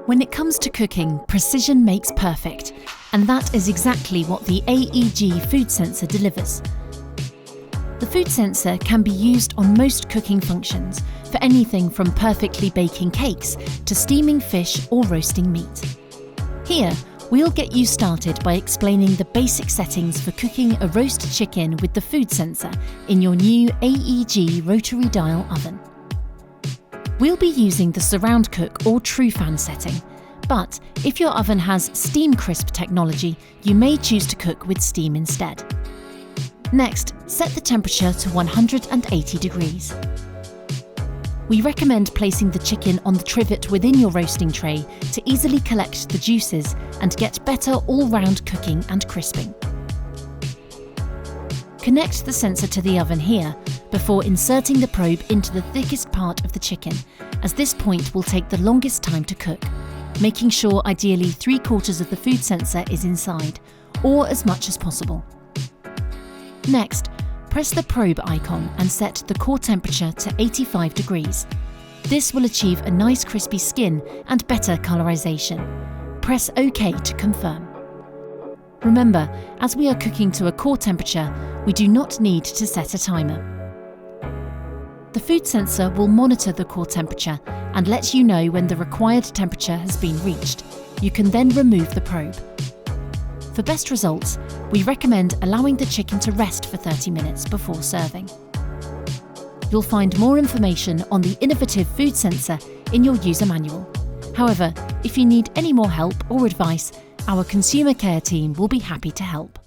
When it comes to cooking, precision makes perfect, and that is exactly what the AEG food sensor delivers. The food sensor can be used on most cooking functions, for anything from perfectly baking cakes to steaming fish or roasting meat. Here, we'll get you started by explaining the basic settings for cooking a roast chicken with the food sensor in your new AEG Rotary Dial Oven. We'll be using the surround cook or true fan setting, but if your oven has steam crisp technology, you may choose to cook with steam instead. Next, set the temperature to 180 degrees. We recommend placing the chicken on the trivet within your roasting tray to easily collect the juices and get better all-round cooking and crisping. Connect the sensor to the oven here before inserting the probe into the thickest part of the chicken, as this point will take the longest time to cook, making sure ideally 3/4 of the food sensor is inside, or as much as possible. Next, press the probe icon and set the core temperature to 85 degrees. This will achieve a nice crispy skin and better colorization. Press OK to confirm. Remember, as we are cooking to a core temperature, we do not need to set a timer. The food sensor will monitor the core temperature and let you know when the required temperature has been reached. You can then remove the probe. For best results, we recommend allowing the chicken to rest for 30 minutes before serving. You'll find more information on the innovative food sensor in your user manual. However, if you need any more help or advice, our consumer care team will be happy to help.